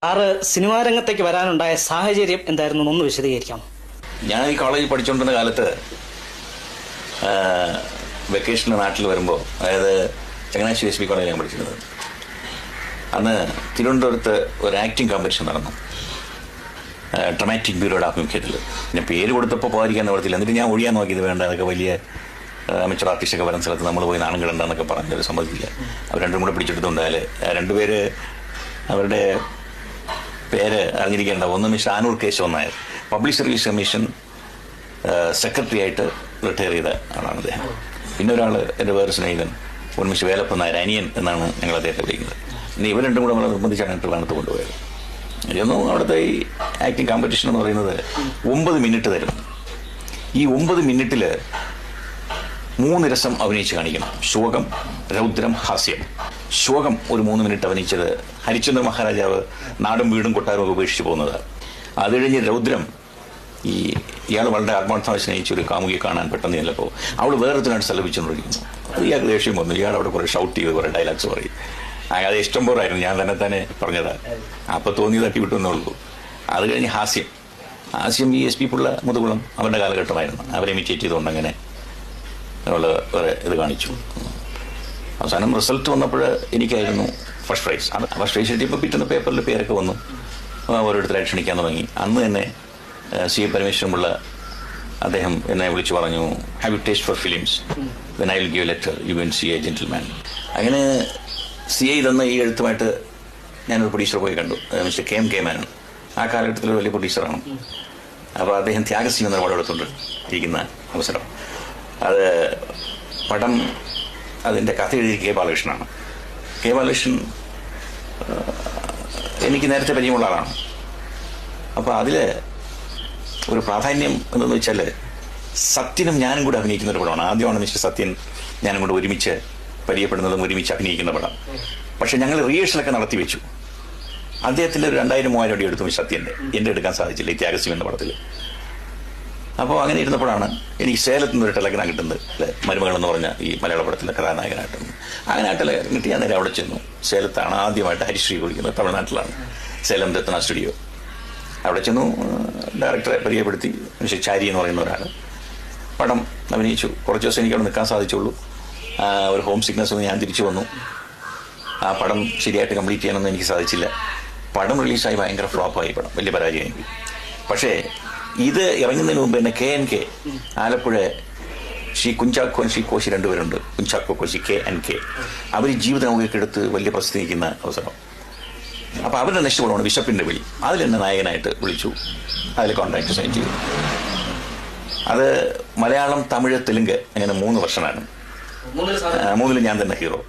Sir cinema രംഗത്തേക്ക് വരാനുണ്ടായ സാഹചര്യം എന്തായിരുന്നു ഒന്ന് വിശദീകരിക്കാം. ഞാൻ ഈ കോളേജിൽ പഠിച്ചുകൊണ്ടിരുന്ന കാലത്ത് വെക്കേഷന് നാട്ടിൽ വരുമ്പോൾ, അതായത് ചങ്ങനാശ്ശേരി എസ് പി കോളേജിൽ ഞാൻ പഠിച്ചിരുന്നത്, അന്ന് തിരുവനന്തപുരത്ത് ഒരു ആക്ടിങ് കോമ്പറ്റീഷൻ നടന്നു, ഡ്രമാറ്റിക് ബ്യൂറോയുടെ ആഭിമുഖ്യത്തിൽ. ഞാൻ പേര് കൊടുത്തപ്പോൾ പോകാതിരിക്കാൻ നിവർത്തില്ല. എന്നിട്ട് ഞാൻ ഒഴിയാൻ നോക്കിയത് വേണ്ട, അതൊക്കെ വലിയ അമച്ചർ ആർട്ടിസ്റ്റൊക്കെ വരുന്ന സ്ഥലത്ത് നമ്മൾ പോയി നാണം കിടണ്ടെന്നൊക്കെ പറഞ്ഞൊരു സമ്മതിക്കില്ല. അവർ രണ്ടും കൂടെ പിടിച്ചെടുത്തുണ്ടായാൽ രണ്ടുപേര് അവരുടെ പേര് അറിഞ്ഞിരിക്കേണ്ട. ഒന്ന് mister Anoor Keshavan Nair, public service commission secretary ആയിട്ട് റിട്ടയർ ചെയ്ത ആളാണ് അദ്ദേഹം. പിന്നെ ഒരാൾ എൻ്റെ വേറെ സ്നേഹിതൻ മിസ്റ്റർ വേലപ്പൻ നായർ, അനിയൻ എന്നാണ് ഞങ്ങൾ അദ്ദേഹത്തെ വിളിക്കുന്നത്. ഇനി ഇവർ രണ്ടും കൂടെ നമ്മളെ നിർബന്ധിച്ചാണ് ട്രിവാൻഡ്രത്ത് കൊണ്ടുപോയത്. ഇതൊന്നും അവിടുത്തെ ഈ ആക്ടിങ് കോമ്പറ്റീഷൻ എന്ന് പറയുന്നത് 9 മിനിറ്റ് തരും. ഈ 9 മിനിറ്റിൽ 3 രസം അഭിനയിച്ച് കാണിക്കണം: ശോകം, രൗദ്രം, ഹാസ്യം. ശോകം ഒരു 3 മിനിറ്റ് അഭിനയിച്ചത് ഹരിശ്ചന്ദ്ര മഹാരാജാവ് നാടും വീടും കൊട്ടാരവും ഒക്കെ ഉപേക്ഷിച്ച് പോകുന്നത്. അത് കഴിഞ്ഞ് രൗദ്രം, ഇയാൾ വളരെ ആത്മാർത്ഥമായി സ്നേഹിച്ചൊരു കാമുകിയെ കാണാൻ പെട്ടെന്ന് ചെല്ലപ്പോൾ അവൾ വേറൊരുത്തിനായിട്ട് സ്ഥലപ്പിച്ചുകൊണ്ടിരിക്കുന്നു. അത് ഇയാൾക്ക് ദേഷ്യം വന്നു. ഇയാൾ അവിടെ കുറേ ഷൗട്ട് ചെയ്ത് കുറേ ഡയലോഗ്സ് പറയും. അത് ഇഷ്ടം പോലായിരുന്നു, ഞാൻ തന്നെ പറഞ്ഞതാണ്. അപ്പോൾ തോന്നി തട്ടി വിട്ടുവെന്നേ ഉള്ളൂ. അത് കഴിഞ്ഞ് ഹാസ്യം. ഹാസ്യം ഈ എസ് പി പിള്ള മുതുകുളം അവരുടെ കാലഘട്ടമായിരുന്നു. അവരെ ഇമിറ്റേറ്റ് ചെയ്തുകൊണ്ട് അങ്ങനെ അവൾ വേറെ ഇത് കാണിച്ചു. അവസാനം റിസൾട്ട് വന്നപ്പോൾ എനിക്കായിരുന്നു ഫസ്റ്റ് പ്രൈസ്. ഫസ്റ്റ് പ്രൈസ് കിട്ടിയപ്പോൾ പിറ്റുന്ന പേപ്പറിൽ പേരൊക്കെ വന്നു, ഓരോരുത്തരായി ക്ഷണിക്കാൻ തുടങ്ങി. അന്ന് തന്നെ സി പരമേശ്വരൻ പിള്ള അദ്ദേഹം എന്നെ വിളിച്ചു പറഞ്ഞു, have you taste for films, when I will give letter you will see A gentleman. അങ്ങനെ സി ഐ തന്ന ഈ എഴുത്തുമായിട്ട് ഞാനൊരു പ്രൊഡ്യൂസർ പോയി കണ്ടു, മിസ്റ്റർ കെ മാനൻ. ആ കാലഘട്ടത്തിൽ വലിയ പ്രൊഡ്യൂസറാണ്. അപ്പോൾ അദ്ദേഹം ത്യാഗസിംഗ് എന്ന പടമെടുത്തുകൊണ്ട് ഇരിക്കുന്ന അവസരം. അത് പടം, അതിൻ്റെ കഥ എഴുതി കെ ബാലകൃഷ്ണനാണ്. കെ ബാലകൃഷ്ണൻ എനിക്ക് നേരത്തെ പരിചയമുള്ള ആളാണ്. അപ്പോൾ അതിൽ ഒരു പ്രാധാന്യം എന്തെന്ന് വെച്ചാൽ സത്യനും ഞാനും കൂടെ അഭിനയിക്കുന്ന ഒരു പടമാണ്. ആദ്യമാണ് മിസ്റ്റർ സത്യൻ ഞാനും കൂടെ ഒരുമിച്ച് പരിചയപ്പെടുന്നതും ഒരുമിച്ച് അഭിനയിക്കുന്ന പടം. പക്ഷെ ഞങ്ങൾ റിഹേഴ്സലൊക്കെ നടത്തി വെച്ചു. അദ്ദേഹത്തിൻ്റെ ഒരു 2000-3000 അടി എടുത്തു മിസ്റ്റർ സത്യൻ്റെ. എൻ്റെ എടുക്കാൻ സാധിച്ചില്ല ഈ ത്യാഗസിംഗ് എന്ന പടത്തിൽ. അപ്പോൾ അങ്ങനെ ഇരുന്നപ്പോഴാണ് എനിക്ക് സേലത്ത് നിന്നൊരു ടെലഗ്രാം കിട്ടുന്നത്, മരുമകൾ എന്ന് പറഞ്ഞ ഈ മലയാള പടത്തിലെ കഥാനായകനായിട്ട്. അങ്ങനെ ആ ടെലഗ്രാം കിട്ടി. ഞാൻ നേരെ അവിടെ ചെന്നു. സേലത്താണ് ആദ്യമായിട്ട് ഹരിശ്രീ കുളിക്കുന്നത്, തമിഴ്നാട്ടിലാണ്, സേലം രത്ന സ്റ്റുഡിയോ. അവിടെ ചെന്നു, ഡയറക്ടറെ പരിചയപ്പെടുത്തി. മിസ്റ്റർ ചാരി എന്ന് പറയുന്ന ഒരാൾ. പടം അഭിനയിച്ചു. കുറച്ച് ദിവസം എനിക്ക് അവിടെ നിൽക്കാൻ സാധിച്ചുള്ളൂ. ഒരു ഹോം സിക്നസ് ഒന്ന് ഞാൻ തിരിച്ചു വന്നു. ആ പടം ശരിയായിട്ട് കംപ്ലീറ്റ് ചെയ്യാനൊന്നും എനിക്ക് സാധിച്ചില്ല. പടം റിലീസായി ഭയങ്കര ഫ്ലോപ്പായി. പടം വലിയ പരാജയം എനിക്ക്. പക്ഷേ ഇത് ഇറങ്ങുന്നതിന് മുമ്പ് തന്നെ KNK ആലപ്പുഴ ശ്രീ കുഞ്ചാക്കോ ശ്രീ കോശി രണ്ടുപേരുണ്ട്, കുഞ്ചാക്കോ കോശി KNK. അവർ ജീവിത നൗകയൊക്കെ എടുത്ത് വലിയ പ്രസിദ്ധി നിൽക്കുന്ന അവസരം. അപ്പോൾ അവരുടെ നെക്സ്റ്റ് പടമാണ് വിശപ്പിൻ്റെ വിളി. അതിലെന്നെ നായകനായിട്ട് വിളിച്ചു. അതിൽ കോൺട്രാക്ട് സൈൻ ചെയ്തു. അത് മലയാളം, തമിഴ്, തെലുങ്ക് അങ്ങനെ 3 വർഷമാണ്. 3 ഞാൻ തന്നെ ഹീറോ.